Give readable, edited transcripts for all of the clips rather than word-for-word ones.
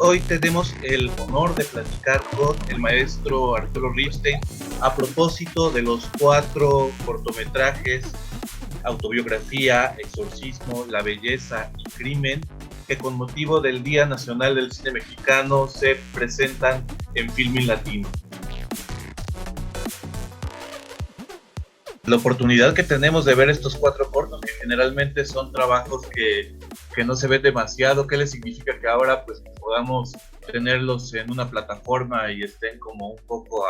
hoy tenemos el honor de platicar con el maestro Arturo Ripstein a propósito de los 4 cortometrajes, Autobiografía, Exorcismo, La Belleza y Crimen, que con motivo del Día Nacional del Cine Mexicano se presentan en Filmin Latino. La oportunidad que tenemos de ver estos 4 cortos, que generalmente son trabajos que no se ven demasiado, ¿qué les significa que ahora pues podamos tenerlos en una plataforma y estén como un poco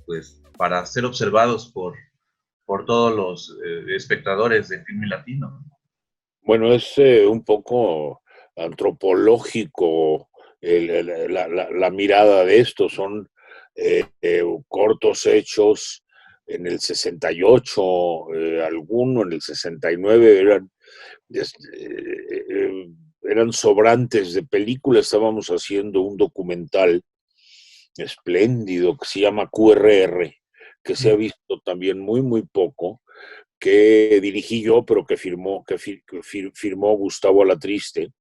pues para ser observados por todos los espectadores de Filmin Latino? Bueno, es un poco antropológico la mirada de esto. Son cortos hechos en el 68, alguno en el 69, eran sobrantes de película. Estábamos haciendo un documental espléndido que se llama QRR, que se ha visto también muy poco, que dirigí yo, pero que firmó Gustavo Alatriste.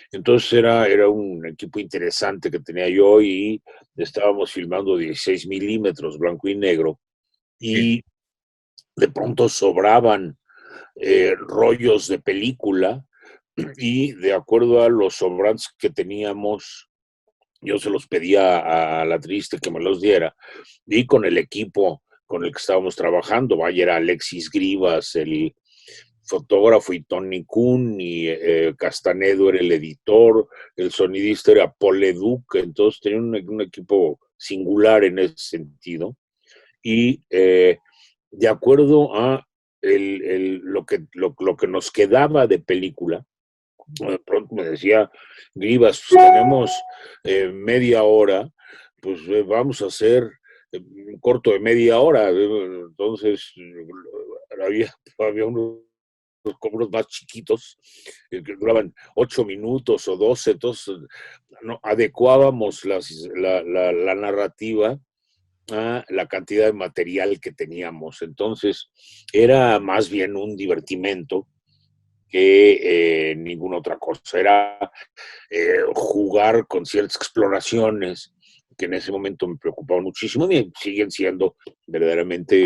Entonces era un equipo interesante que tenía yo y estábamos filmando 16 milímetros, blanco y negro, y Sí. de pronto sobraban rollos de película, y de acuerdo a los sobrantes que teníamos, yo se los pedía a Alatriste que me los diera, y con el equipo con el que estábamos trabajando, vaya, era Alexis Grivas, el fotógrafo, y Tony Kuhn, y Castanedo era el editor, el sonidista era Paul Leduc. Entonces tenía un equipo singular en ese sentido, y de acuerdo a lo que nos quedaba de película, de pronto me decía Grivas, pues tenemos media hora, pues vamos a hacer un corto de media hora. Entonces había unos más chiquitos que duraban 8 minutos o 12. Entonces no, adecuábamos la narrativa a la cantidad de material que teníamos. Entonces era más bien un divertimento que ninguna otra cosa. Era jugar con ciertas exploraciones que en ese momento me preocupaban muchísimo y siguen siendo verdaderamente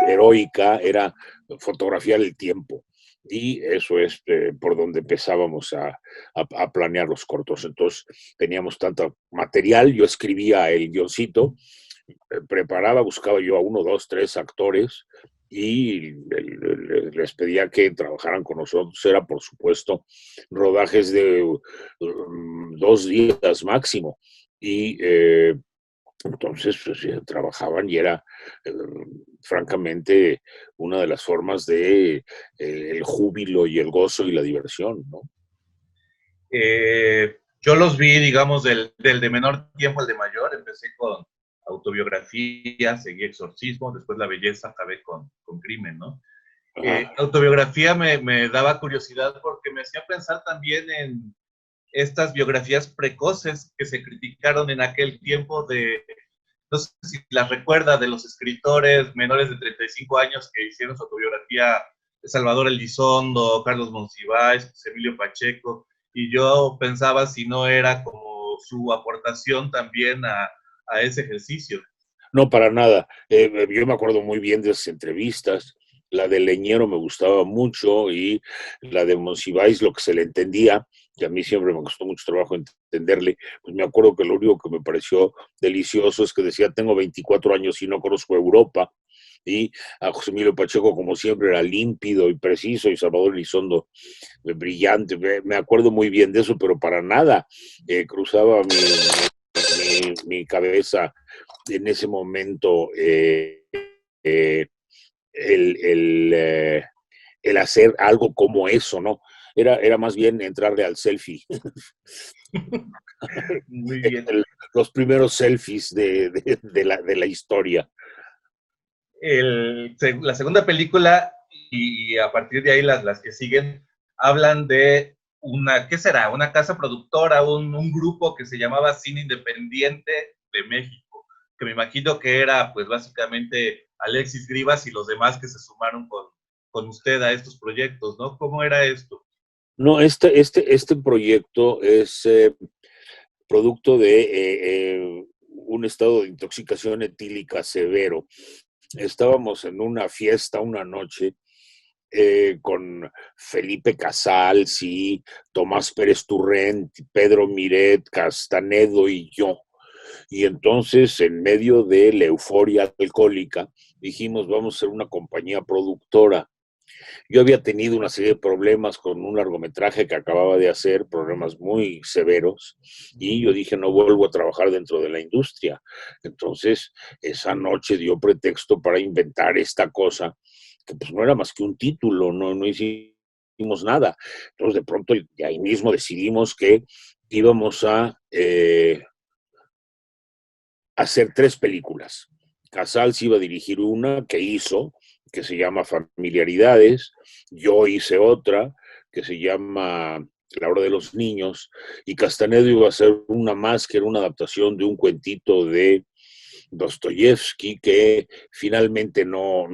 heroica. Era fotografiar el tiempo, y eso es por donde empezábamos a planear los cortos. Entonces teníamos tanto material, yo escribía el guioncito, preparaba, buscaba yo a 1, 2, 3 actores y les pedía que trabajaran con nosotros. Era, por supuesto, rodajes de 2 días máximo, y entonces pues, trabajaban, y era francamente una de las formas de el júbilo y el gozo y la diversión, ¿no? Yo los vi, digamos, del de menor tiempo al de mayor. Empecé con Autobiografía, seguí Exorcismo, después La Belleza, acabé con Crimen, ¿no? Autobiografía me daba curiosidad porque me hacía pensar también en estas biografías precoces que se criticaron en aquel tiempo no sé si las recuerda, de los escritores menores de 35 años que hicieron su autobiografía, Salvador Elizondo, Carlos Monsiváis, Emilio Pacheco, y yo pensaba si no era como su aportación también a ese ejercicio. No, para nada. Yo me acuerdo muy bien de esas entrevistas. La de Leñero me gustaba mucho, y la de Monsiváis, lo que se le entendía, que a mí siempre me costó mucho trabajo entenderle. Pues me acuerdo que lo único que me pareció delicioso es que decía: tengo 24 años y no conozco Europa. Y a José Emilio Pacheco, como siempre, era límpido y preciso, y Salvador Elizondo brillante. Me acuerdo muy bien de eso, pero para nada cruzaba mi cabeza en ese momento el, el, eh, el hacer algo como eso, ¿no? Era más bien entrarle al selfie. Muy bien. Los primeros selfies de la historia. La segunda película y a partir de ahí las que siguen hablan de ¿qué será? Una casa productora, un grupo que se llamaba Cine Independiente de México, que me imagino que era pues básicamente Alexis Grivas y los demás que se sumaron con usted a estos proyectos, ¿no? ¿Cómo era esto? No, este proyecto es producto de un estado de intoxicación etílica severo. Estábamos en una fiesta una noche con Felipe Casals y Tomás Pérez Turrent, Pedro Miret, Castanedo y yo. Y entonces, en medio de la euforia alcohólica, dijimos, vamos a ser una compañía productora. Yo había tenido una serie de problemas con un largometraje que acababa de hacer, problemas muy severos, y yo dije, no vuelvo a trabajar dentro de la industria. Entonces, esa noche dio pretexto para inventar esta cosa, que pues no era más que un título, no hicimos nada. Entonces, de pronto, ahí mismo decidimos que íbamos a hacer 3 películas. Casals iba a dirigir una que hizo, que se llama Familiaridades, yo hice otra que se llama La hora de los niños, y Castanedo iba a hacer una más, que era una adaptación de un cuentito de Dostoyevsky que finalmente no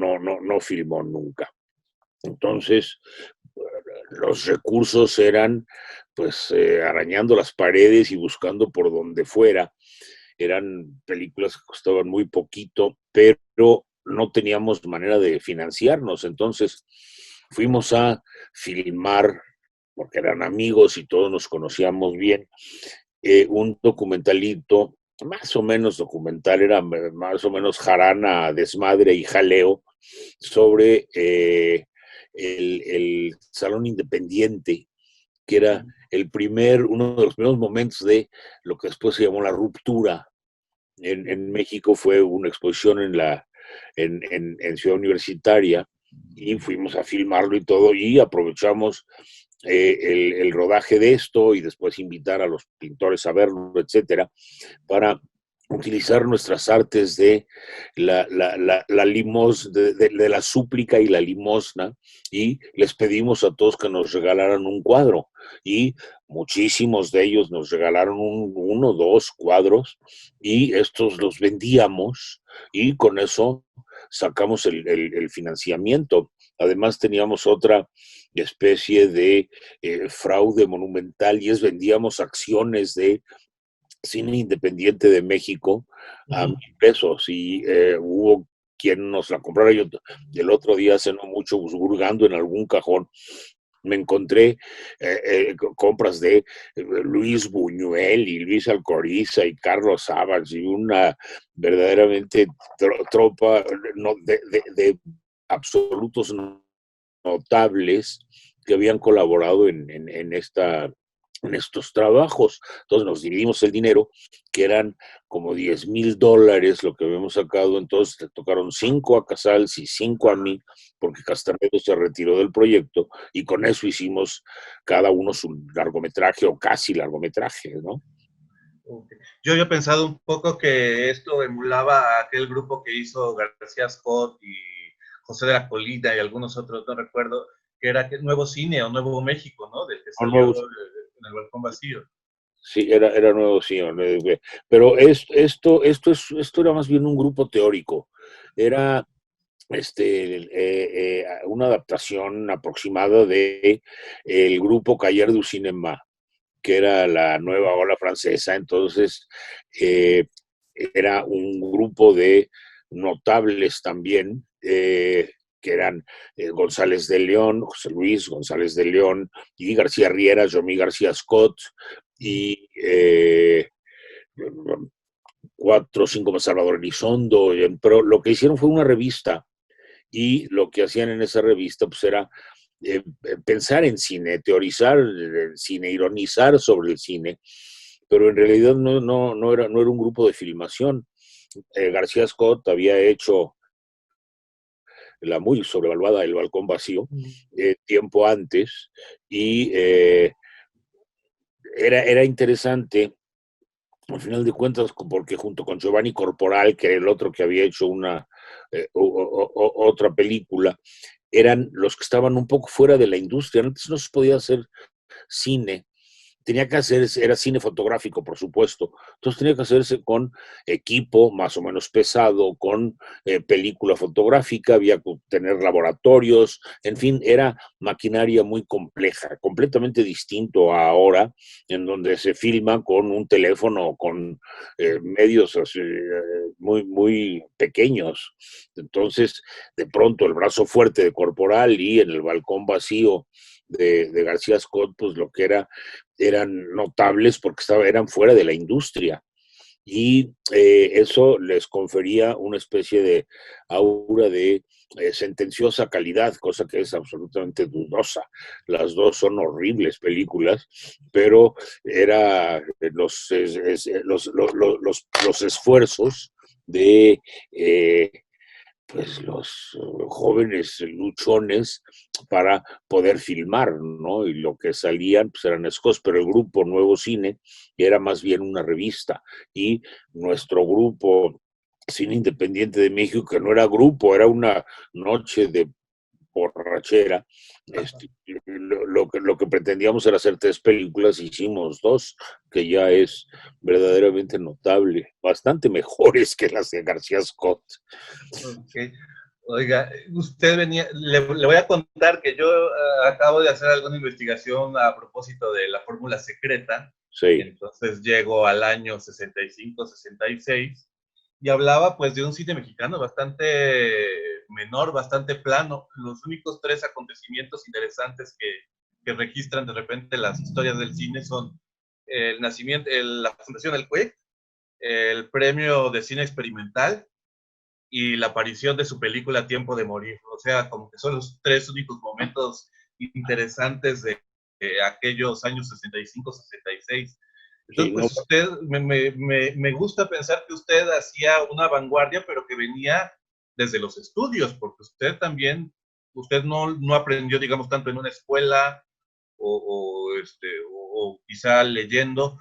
filmó nunca. Entonces, los recursos eran pues arañando las paredes y buscando por donde fuera. Eran películas que costaban muy poquito, pero no teníamos manera de financiarnos. Entonces fuimos a filmar, porque eran amigos y todos nos conocíamos bien, un documentalito, más o menos documental, era más o menos jarana, desmadre y jaleo, sobre el Salón Independiente, que era uno de los primeros momentos de lo que después se llamó la ruptura. En México fue una exposición en Ciudad Universitaria y fuimos a filmarlo y todo, y aprovechamos el rodaje de esto y después invitar a los pintores a verlo, etcétera, para utilizar nuestras artes de de la súplica y la limosna, y les pedimos a todos que nos regalaran un cuadro, y muchísimos de ellos nos regalaron uno, 2 cuadros, y estos los vendíamos, y con eso sacamos el financiamiento. Además teníamos otra especie de fraude monumental, y es vendíamos acciones de Cine Independiente de México a $1,000, y hubo quien nos la comprara. Yo el otro día, hace no mucho, hurgando en algún cajón, me encontré compras de Luis Buñuel y Luis Alcoriza y Carlos Sábaz, y una verdaderamente tropa de absolutos notables que habían colaborado en estos trabajos. Entonces nos dividimos el dinero, que eran como $10,000 lo que habíamos sacado. Entonces le tocaron 5 a Casals y 5 a mí, porque Castanedo se retiró del proyecto, y con eso hicimos cada uno su largometraje o casi largometraje, ¿no? Okay. Yo había pensado un poco que esto emulaba a aquel grupo que hizo García Scott y José de la Colina y algunos otros, no recuerdo, que era Nuevo Cine o Nuevo México, ¿no? Del que salió Nuevos, en el balcón vacío. sí, era nuevo, sí, pero esto era más bien un grupo teórico. Era una adaptación aproximada de el grupo Cahiers du Cinéma, que era la nueva ola francesa. Entonces, era un grupo de notables también, que eran González de León, José Luis González de León, y García Riera, Jomí García Scott, y 4 o 5 más, Salvador Elizondo. Pero lo que hicieron fue una revista, y lo que hacían en esa revista pues era pensar en cine, teorizar el cine, ironizar sobre el cine, pero en realidad no era un grupo de filmación. García Scott había hecho la muy sobrevaluada El balcón vacío tiempo antes, y era interesante al final de cuentas, porque junto con Giovanni Corporal, que era el otro que había hecho otra película, eran los que estaban un poco fuera de la industria. Antes no se podía hacer cine tenía que hacerse, era cine fotográfico, por supuesto, entonces tenía que hacerse con equipo más o menos pesado, con película fotográfica, había que tener laboratorios, en fin, era maquinaria muy compleja, completamente distinto a ahora, en donde se filma con un teléfono, con medios así, muy pequeños. Entonces, de pronto, el brazo fuerte de Corporal y en el balcón vacío de García Scott, pues lo que eran notables porque eran fuera de la industria y eso les confería una especie de aura de sentenciosa calidad, cosa que es absolutamente dudosa. Las dos son horribles películas, pero era los esfuerzos de pues los jóvenes luchones para poder filmar, ¿no? Y lo que salían pues eran escos, pero el grupo Nuevo Cine era más bien una revista y nuestro grupo Cine Independiente de México, que no era grupo, era una noche de borrachera. Lo que pretendíamos era hacer 3 películas, hicimos 2, que ya es verdaderamente notable, bastante mejores que las de García Scott. Okay. Oiga, usted venía, le voy a contar que yo acabo de hacer alguna investigación a propósito de la fórmula secreta, Sí. entonces llego al año 65, 66, y hablaba pues de un cine mexicano bastante menor, bastante plano. Los únicos 3 acontecimientos interesantes que registran de repente las historias del cine son el nacimiento, la fundación del CUEC, el premio de cine experimental y la aparición de su película Tiempo de Morir. O sea, como que son los 3 únicos momentos interesantes de aquellos años 65, 66. Sí, Entonces, no, pues usted, me gusta pensar que usted hacía una vanguardia, pero que venía desde los estudios, porque usted también, usted no aprendió, digamos, tanto en una escuela o quizá leyendo,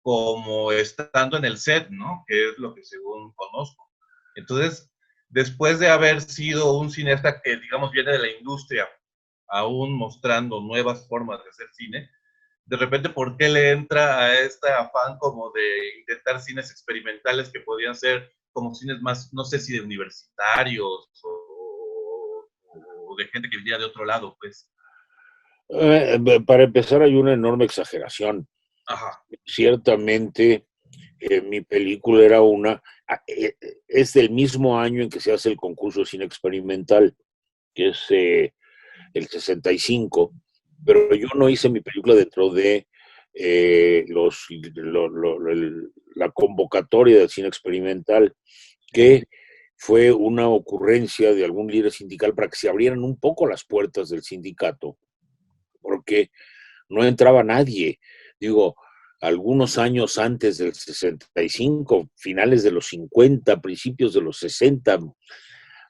como estando en el set, ¿no? Que es lo que según conozco. Entonces, después de haber sido un cineasta que, digamos, viene de la industria, aún mostrando nuevas formas de hacer cine, de repente, ¿por qué le entra a este afán como de intentar cines experimentales que podían ser como cines más, no sé si de universitarios o de gente que venía de otro lado, pues? para empezar, hay una enorme exageración. Ajá. Ciertamente, mi película era es del mismo año en que se hace el concurso de cine experimental, que es el 65, pero yo no hice mi película dentro de la convocatoria del cine experimental, que fue una ocurrencia de algún líder sindical para que se abrieran un poco las puertas del sindicato, porque no entraba nadie. Digo, algunos años antes del 65, finales de los 50, principios de los 60,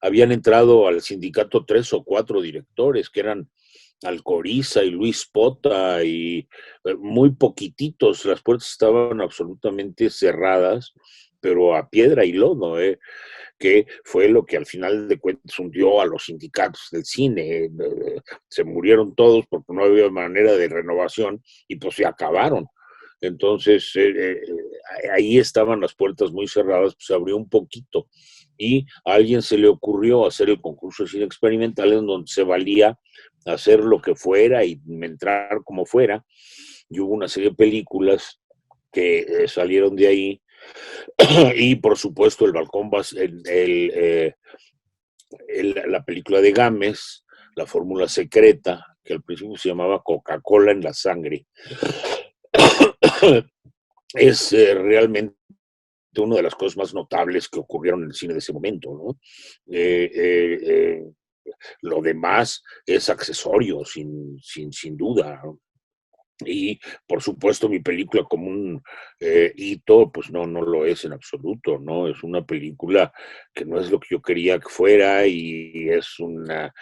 habían entrado al sindicato 3 o 4 directores, que eran Alcoriza y Luis Pota, y muy poquititos, las puertas estaban absolutamente cerradas, pero a piedra y lodo, que fue lo que al final de cuentas hundió a los sindicatos del cine. Se murieron todos porque no había manera de renovación y pues se acabaron. Entonces, ahí estaban las puertas muy cerradas, pues se abrió un poquito y a alguien se le ocurrió hacer el concurso de cine experimental en donde se valía hacer lo que fuera y entrar como fuera. Y hubo una serie de películas que salieron de ahí y por supuesto el balcón, la película de Gámez, la fórmula secreta, que al principio se llamaba Coca-Cola en la sangre, es realmente una de las cosas más notables que ocurrieron en el cine de ese momento, ¿no? Lo demás es accesorio, sin duda, ¿no? Y por supuesto mi película como un hito, pues no lo es en absoluto, ¿no? Es una película que no es lo que yo quería que fuera y es una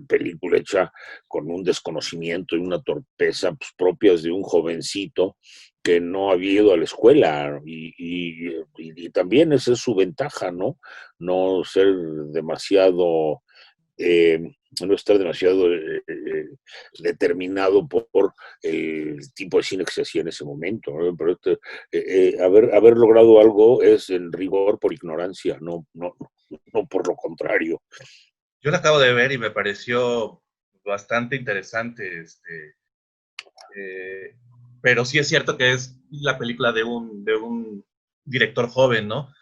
película hecha con un desconocimiento y una torpeza pues, propias de un jovencito que no había ido a la escuela y también esa es su ventaja, ¿no? No ser demasiado no estar demasiado determinado por el tipo de cine que se hacía en ese momento, ¿no? Pero haber logrado algo es en rigor por ignorancia, no por lo contrario. Yo la acabo de ver y me pareció bastante interesante, eh, pero sí es cierto que es la película de un director joven, ¿no?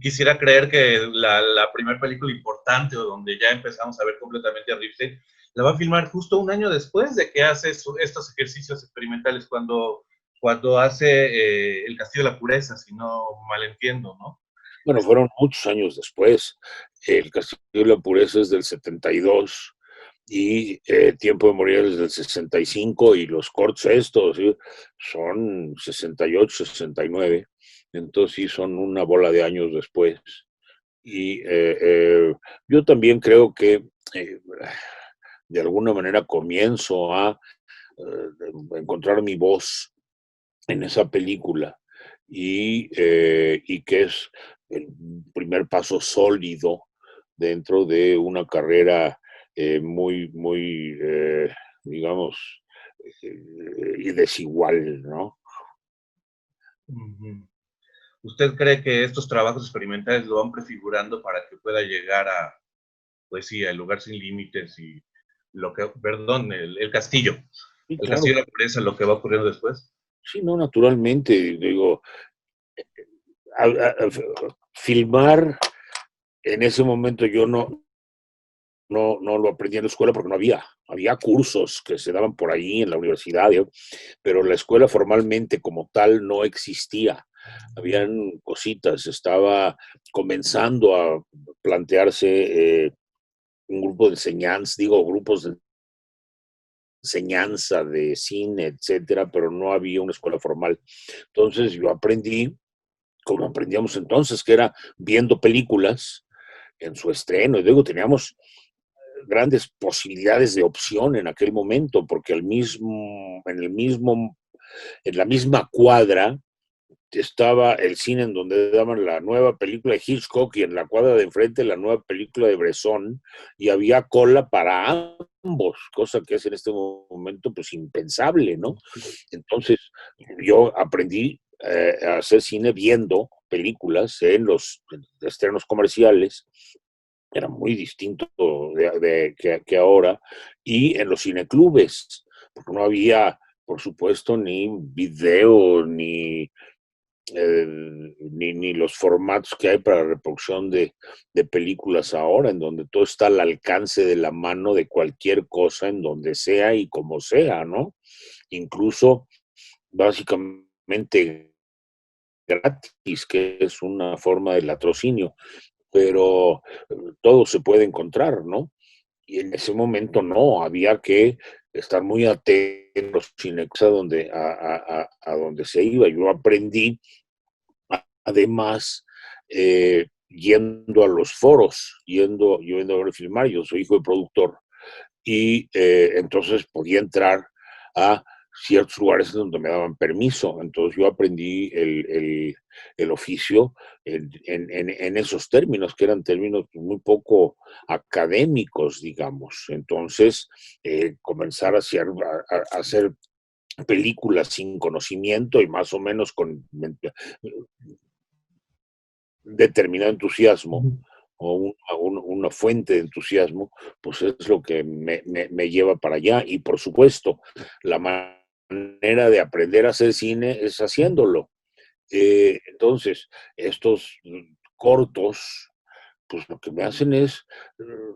Quisiera creer que la primera película importante o donde ya empezamos a ver completamente a Ripstein, la va a filmar justo un año después de que hace estos ejercicios experimentales, cuando hace El Castillo de la Pureza, si no mal entiendo, ¿no? Bueno, fueron muchos años después. El Castillo de la Pureza es del 72 y Tiempo de Morir es del 65 y los cortos estos ¿sí? Son 68, 69. Entonces sí, son una bola de años después. Y yo también creo que de alguna manera comienzo a encontrar mi voz en esa película y que es el primer paso sólido dentro de una carrera muy, digamos, y desigual, ¿no? Ujú. ¿Usted cree que estos trabajos experimentales lo van prefigurando para que pueda llegar a, pues sí, al lugar sin límites y perdón, el castillo, Sí, el claro, castillo de la pureza, lo que va ocurriendo después? sí, no, naturalmente, digo, filmar en ese momento yo no lo aprendí en la escuela porque no había cursos que se daban por ahí en la universidad, pero la escuela formalmente como tal no existía. Habían cositas, estaba comenzando a plantearse un grupo de enseñanza, digo, grupos de enseñanza de cine, etcétera, pero no había una escuela formal. Entonces yo aprendí, como aprendíamos entonces, que era viendo películas en su estreno, y luego teníamos grandes posibilidades de opción en aquel momento, porque en la misma cuadra estaba el cine en donde daban la nueva película de Hitchcock y en la cuadra de enfrente la nueva película de Bresson y había cola para ambos, cosa que es en este momento pues impensable, ¿no? Entonces yo aprendí a hacer cine viendo películas en los estrenos comerciales, era muy distinto que ahora, y en los cineclubes, porque no había, por supuesto, ni video, ni los formatos que hay para reproducción de películas ahora, en donde todo está al alcance de la mano de cualquier cosa, en donde sea y como sea, ¿no? Incluso básicamente gratis, que es una forma de latrocinio, pero todo se puede encontrar, ¿no? Y en ese momento no, había que estar muy atentos a donde se iba. Yo aprendí, además, yendo a los foros, yendo a ver filmar, yo soy hijo de productor, y entonces podía entrar a ciertos lugares donde me daban permiso. Entonces yo aprendí el oficio en esos términos, que eran términos muy poco académicos, digamos. Entonces, comenzar a hacer películas sin conocimiento y más o menos con determinado entusiasmo o una fuente de entusiasmo, pues es lo que me lleva para allá. Y por supuesto, la manera de aprender a hacer cine es haciéndolo. Entonces, estos cortos, pues lo que me hacen es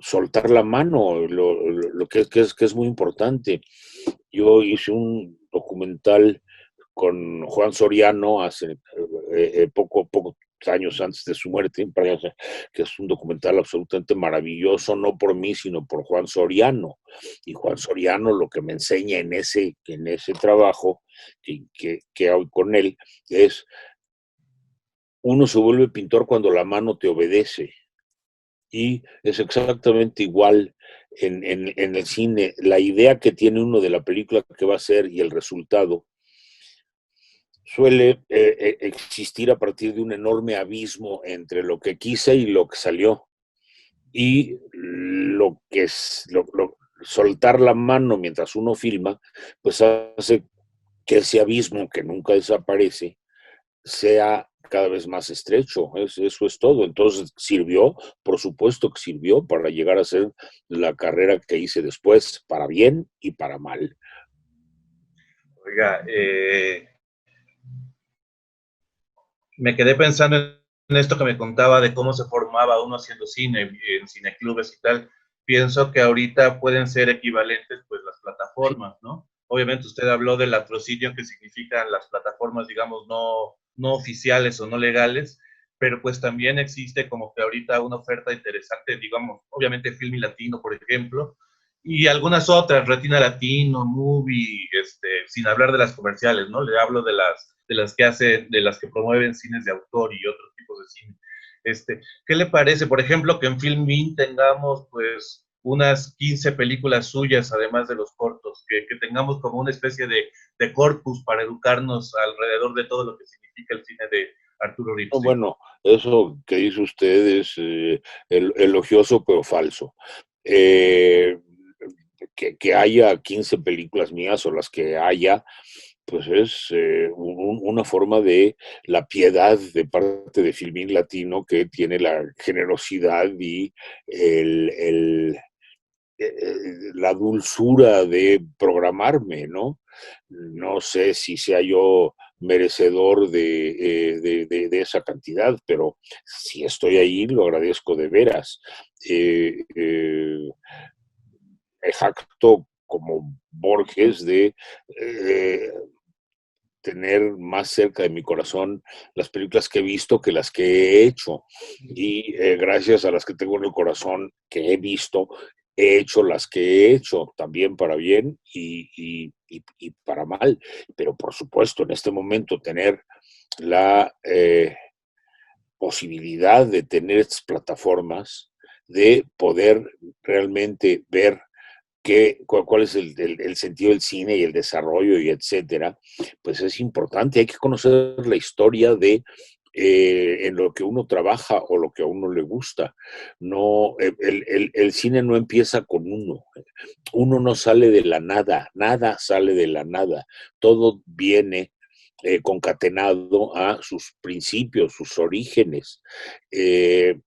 soltar la mano, lo que es muy importante. Yo hice un documental con Juan Soriano hace pocos años antes de su muerte, que es un documental absolutamente maravilloso, no por mí, sino por Juan Soriano. Y Juan Soriano lo que me enseña en ese trabajo que hago con él es, uno se vuelve pintor cuando la mano te obedece. Y es exactamente igual en el cine. La idea que tiene uno de la película que va a ser y el resultado suele existir a partir de un enorme abismo entre lo que quise y lo que salió. y lo que es, soltar la mano mientras uno filma, pues hace que ese abismo que nunca desaparece sea cada vez más estrecho. Eso es todo. Entonces, sirvió, por supuesto que sirvió para llegar a ser la carrera que hice después, para bien y para mal. Oiga, me quedé pensando en esto que me contaba de cómo se formaba uno haciendo cine en cineclubes y tal. Pienso que ahorita pueden ser equivalentes pues las plataformas, ¿no? Obviamente usted habló del latrocinio que significan las plataformas, digamos, no oficiales o no legales, pero pues también existe como que ahorita una oferta interesante, digamos, obviamente Filmi Latino, por ejemplo, y algunas otras, Retina Latino, Movie, sin hablar de las comerciales, ¿no? Le hablo de las que hacen, de las que promueven cines de autor y otros tipos de cine. ¿Qué le parece, por ejemplo, que en Filmin tengamos pues unas 15 películas suyas, además de los cortos, que tengamos como una especie de corpus para educarnos alrededor de todo lo que significa el cine de Arturo Ripstein? Bueno, eso que dice usted es elogioso pero falso. Eh, que haya 15 películas mías o las que haya, pues es una forma de la piedad de parte de Filmin Latino, que tiene la generosidad y el, el, la dulzura de programarme, ¿no? No sé si sea yo merecedor de esa cantidad, pero si estoy ahí, lo agradezco de veras. Jacto como Borges de tener más cerca de mi corazón las películas que he visto que las que he hecho. Y gracias a las que tengo en el corazón que he visto, he hecho las que he hecho, también para bien y para mal. Pero por supuesto, en este momento tener la posibilidad de tener estas plataformas, de poder realmente ver cuál es el sentido del cine y el desarrollo y etcétera, pues es importante. Hay que conocer la historia de en lo que uno trabaja o lo que a uno le gusta. No, el cine no empieza con uno. Uno no sale de la nada, nada sale de la nada. Todo viene concatenado a sus principios, sus orígenes. Eh,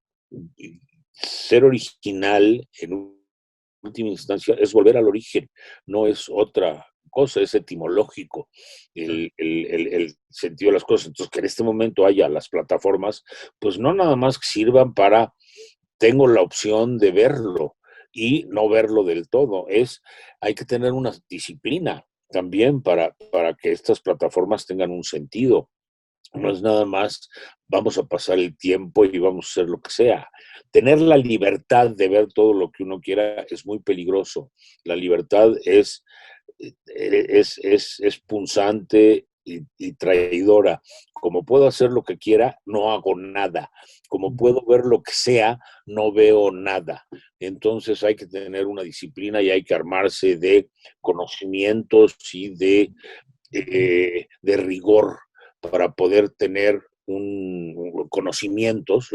Ser original en última instancia es volver al origen, no es otra cosa, es etimológico el sentido de las cosas. Entonces, que en este momento haya las plataformas, pues no nada más que sirvan para, tengo la opción de verlo y no verlo del todo, hay que tener una disciplina también para que estas plataformas tengan un sentido. No es nada más vamos a pasar el tiempo y vamos a hacer lo que sea. Tener la libertad de ver todo lo que uno quiera es muy peligroso. La libertad es punzante y traidora. Como puedo hacer lo que quiera, no hago nada. Como puedo ver lo que sea, no veo nada. Entonces hay que tener una disciplina y hay que armarse de conocimientos y de rigor para poder tener los conocimientos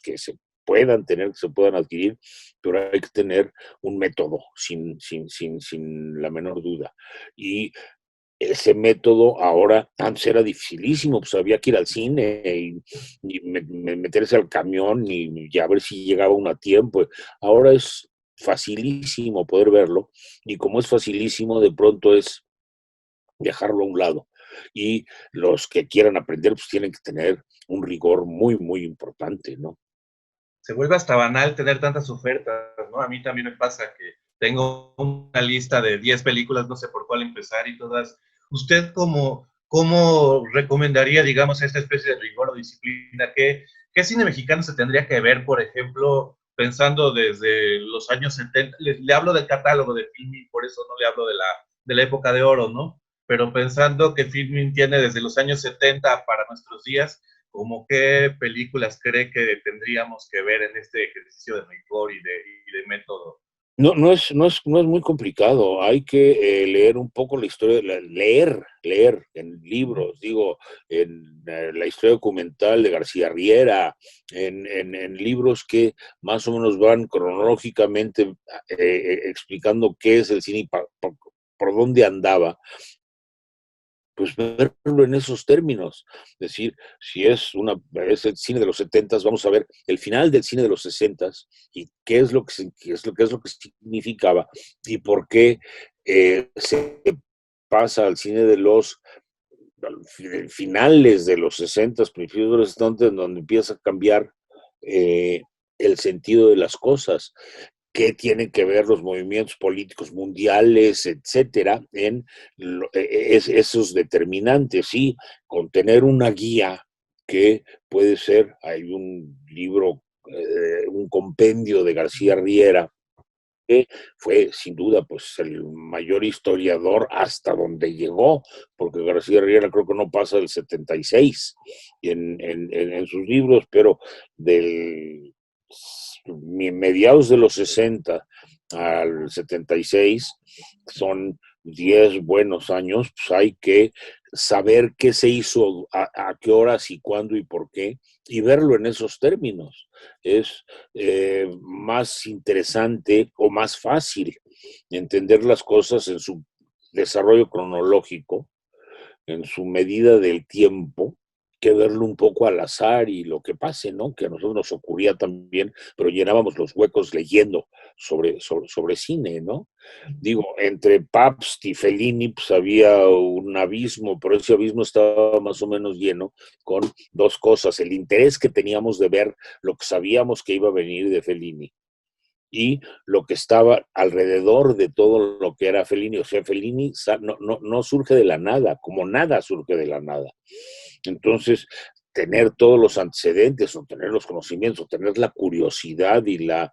que se puedan tener, que se puedan adquirir, pero hay que tener un método, sin la menor duda. Y ese método ahora, antes era dificilísimo, pues había que ir al cine y meterse al camión y a ver si llegaba uno a tiempo. Ahora es facilísimo poder verlo y como es facilísimo, de pronto es dejarlo a un lado. Y los que quieran aprender, pues tienen que tener un rigor muy, muy importante, ¿no? Se vuelve hasta banal tener tantas ofertas, ¿no? A mí también me pasa que tengo una lista de 10 películas, no sé por cuál empezar y todas. ¿Usted cómo recomendaría, digamos, esta especie de rigor o disciplina? ¿Qué cine mexicano se tendría que ver, por ejemplo, pensando desde los años 70? Le hablo del catálogo de Filmin, por eso no le hablo de la época de oro, ¿no? Pero pensando que Filmin tiene desde los años 70 para nuestros días, ¿cómo qué películas cree que tendríamos que ver en este ejercicio de rigor y de método No es muy complicado. Hay que leer un poco la historia, leer en libros, digo, en la historia documental de García Riera, en libros que más o menos van cronológicamente explicando qué es el cine y por dónde andaba, pues verlo en esos términos. Es decir, si es el cine de los 70, vamos a ver el final del cine de los 60 y qué es lo que significaba y por qué se pasa al cine de los finales de los 60, principios de los 70, en donde empieza a cambiar eh, el sentido de las cosas, qué tienen que ver los movimientos políticos mundiales, etcétera, en esos determinantes, y con tener una guía que puede ser, hay un libro, un compendio de García Riera, que fue sin duda pues el mayor historiador hasta donde llegó, porque García Riera creo que no pasa del 76 en sus libros, pero del mediados de los 60 al 76 son 10 buenos años. Pues hay que saber qué se hizo, a qué horas y cuándo y por qué, y verlo en esos términos. Es más interesante o más fácil entender las cosas en su desarrollo cronológico, en su medida del tiempo, que verlo un poco al azar y lo que pase, ¿no? Que a nosotros nos ocurría también, pero llenábamos los huecos leyendo sobre cine, ¿no? Digo, entre Pabst y Fellini pues había un abismo, pero ese abismo estaba más o menos lleno con dos cosas: el interés que teníamos de ver lo que sabíamos que iba a venir de Fellini y lo que estaba alrededor de todo lo que era Fellini. O sea, Fellini no surge de la nada, como nada surge de la nada. Entonces, tener todos los antecedentes, o tener los conocimientos, o tener la curiosidad y la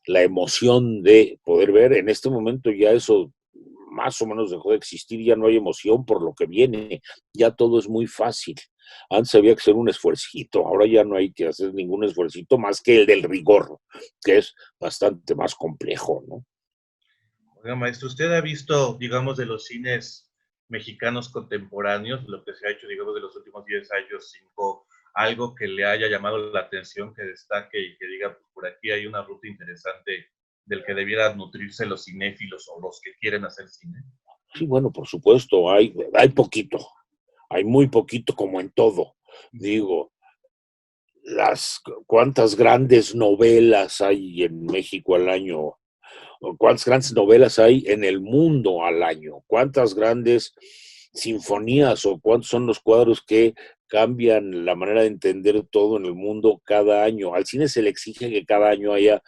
emoción de poder ver, en este momento ya eso más o menos dejó de existir, ya no hay emoción por lo que viene, ya todo es muy fácil. Antes había que hacer un esfuercito, ahora ya no hay que hacer ningún esfuercito más que el del rigor, que es bastante más complejo, ¿no? Oiga, maestro, ¿usted ha visto, digamos, de los cines mexicanos contemporáneos, lo que se ha hecho, digamos, de los últimos 10 años, 5, algo que le haya llamado la atención, que destaque y que diga, pues por aquí hay una ruta interesante del que debieran nutrirse los cinéfilos o los que quieren hacer cine? Sí, bueno, por supuesto, hay poquito, hay muy poquito como en todo. Digo, cuántas grandes novelas hay en México al año, cuántas grandes novelas hay en el mundo al año, cuántas grandes sinfonías o cuántos son los cuadros que cambian la manera de entender todo en el mundo cada año. Al cine se le exige que cada año haya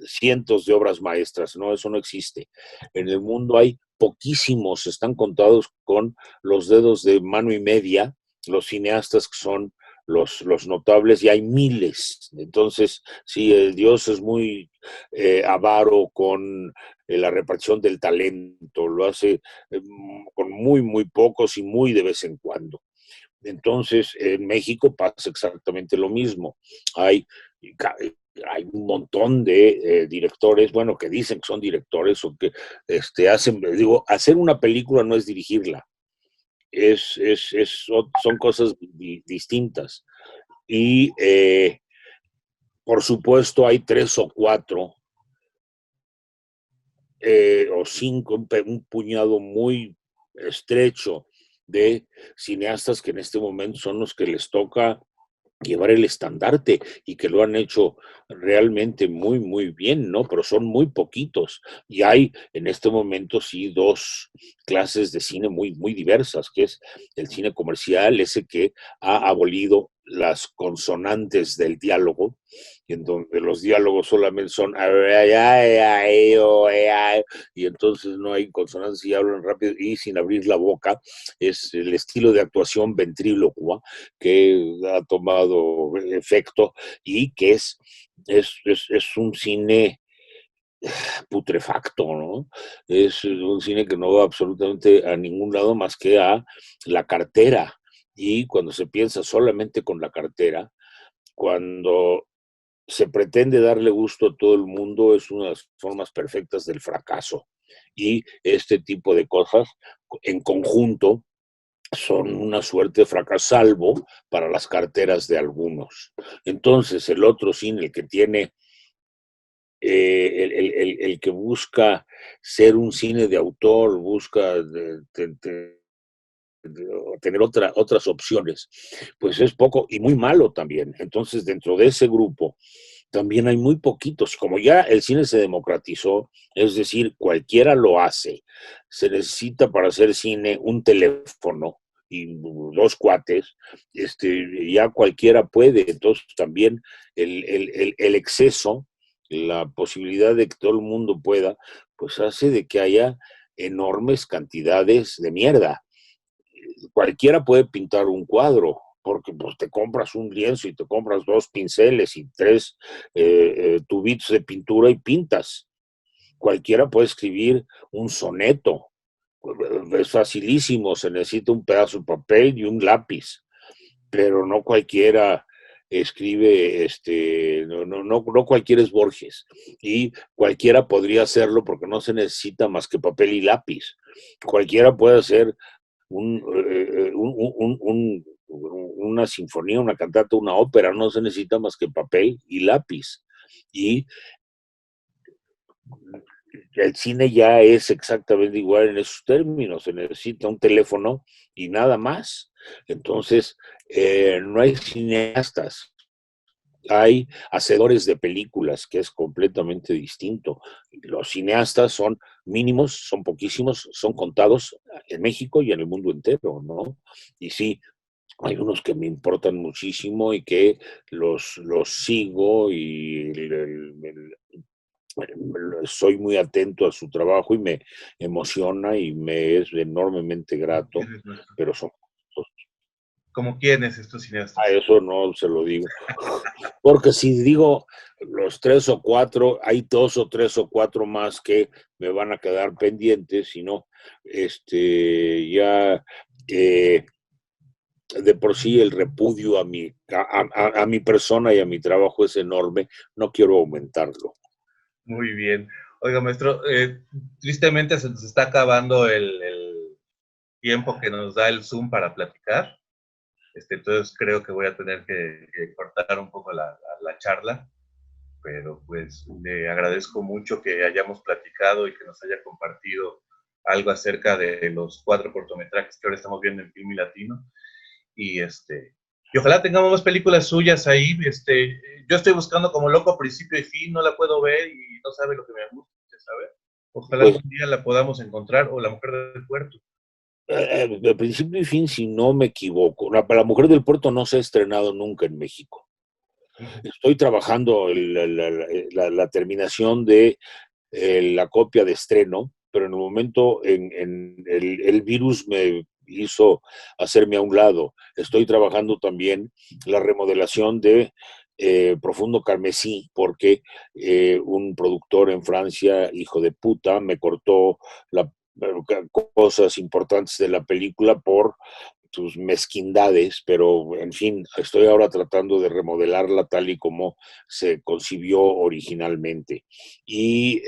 cientos de obras maestras, ¿no? Eso no existe. En el mundo hay poquísimos, están contados con los dedos de mano y media, los cineastas que son los notables, y hay miles. Entonces, sí, el Dios es muy avaro con la repartición del talento, lo hace con muy, muy pocos y muy de vez en cuando. Entonces, en México pasa exactamente lo mismo. Hay, hay un montón de directores, bueno, que dicen que son directores o que hacen, digo, hacer una película no es dirigirla, son cosas distintas. Y por supuesto hay tres o cuatro o cinco, un puñado muy estrecho de cineastas que en este momento son los que les toca llevar el estandarte y que lo han hecho realmente muy, muy bien, ¿no? Pero son muy poquitos. Y hay en este momento sí dos clases de cine muy, muy diversas, que es el cine comercial, ese que ha abolido las consonantes del diálogo, en donde los diálogos solamente son y entonces no hay consonantes y hablan rápido y sin abrir la boca. Es el estilo de actuación ventrílocua que ha tomado efecto y que es un cine putrefacto, ¿no? Es un cine que no va absolutamente a ningún lado más que a la cartera. Y cuando se piensa solamente con la cartera, cuando se pretende darle gusto a todo el mundo, es una de las formas perfectas del fracaso. Y este tipo de cosas en conjunto son una suerte de fracaso, salvo para las carteras de algunos. Entonces, el otro cine, el que tiene, el que busca ser un cine de autor, busca tener otras opciones, pues es poco y muy malo también. Entonces, dentro de ese grupo, también hay muy poquitos. Como ya el cine se democratizó, es decir, cualquiera lo hace. Se necesita para hacer cine un teléfono y dos cuates, ya cualquiera puede. Entonces, también el exceso, la posibilidad de que todo el mundo pueda, pues hace de que haya enormes cantidades de mierda. Cualquiera puede pintar un cuadro, porque pues, te compras un lienzo y te compras 2 pinceles y 3 tubitos de pintura y pintas. Cualquiera puede escribir un soneto. Es facilísimo, se necesita un pedazo de papel y un lápiz, pero no cualquiera escribe, no cualquiera es Borges, y cualquiera podría hacerlo porque no se necesita más que papel y lápiz. Cualquiera puede hacer un, una sinfonía, una cantata, una ópera, no se necesita más que papel y lápiz. Y el cine ya es exactamente igual en esos términos, se necesita un teléfono y nada más. Entonces, no hay cineastas, hay hacedores de películas, que es completamente distinto. Los cineastas son mínimos, son poquísimos, son contados en México y en el mundo entero, ¿no? Y sí, hay unos que me importan muchísimo y que los sigo y soy muy atento a su trabajo y me emociona y me es enormemente grato, pero son ¿Como quiénes estos a cineastas? eso no se lo digo. Porque si digo los 3 o 4, hay 2 o 3 o 4 más que me van a quedar pendientes, si no, ya de por sí el repudio a mi persona y a mi trabajo es enorme, no quiero aumentarlo. Muy bien. Oiga, maestro, tristemente se nos está acabando el tiempo que nos da el Zoom para platicar. Entonces creo que voy a tener que cortar un poco la charla, pero pues le agradezco mucho que hayamos platicado y que nos haya compartido algo acerca de los 4 cortometrajes que ahora estamos viendo en Film Latino. Y y ojalá tengamos más películas suyas ahí. Yo estoy buscando como loco principio y fin, no la puedo ver y no sabe lo que me gusta, ¿sabe? Ojalá Pues algún día la podamos encontrar, o La Mujer del Puerto. de principio y fin, si no me equivoco, La Mujer del Puerto no se ha estrenado nunca en México. Estoy trabajando la terminación de la copia de estreno, pero en el momento el virus me hizo hacerme a un lado. Estoy trabajando también la remodelación de Profundo Carmesí, porque un productor en Francia, hijo de puta, me cortó cosas importantes de la película por sus mezquindades, pero en fin, estoy ahora tratando de remodelarla tal y como se concibió originalmente. Y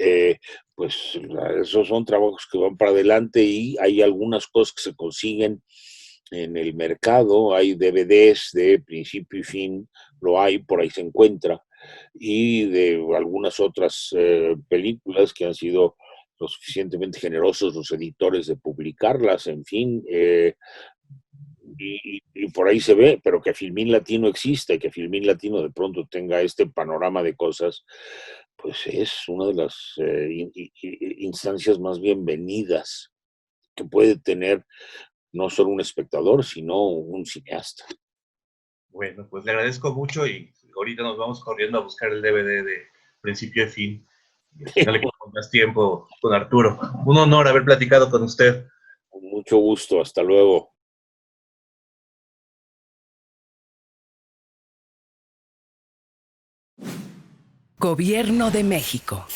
pues esos son trabajos que van para adelante y hay algunas cosas que se consiguen en el mercado, hay DVDs de principio y fin, lo hay, por ahí se encuentra, y de algunas otras películas que han sido lo suficientemente generosos los editores de publicarlas, en fin, y por ahí se ve, pero que Filmín Latino existe, que Filmín Latino de pronto tenga este panorama de cosas, pues es una de las instancias más bienvenidas que puede tener no solo un espectador, sino un cineasta. Bueno, pues le agradezco mucho y ahorita nos vamos corriendo a buscar el DVD de principio y fin. Y no le quitamos más tiempo con Arturo. Un honor haber platicado con usted. Con mucho gusto, hasta luego. Gobierno de México.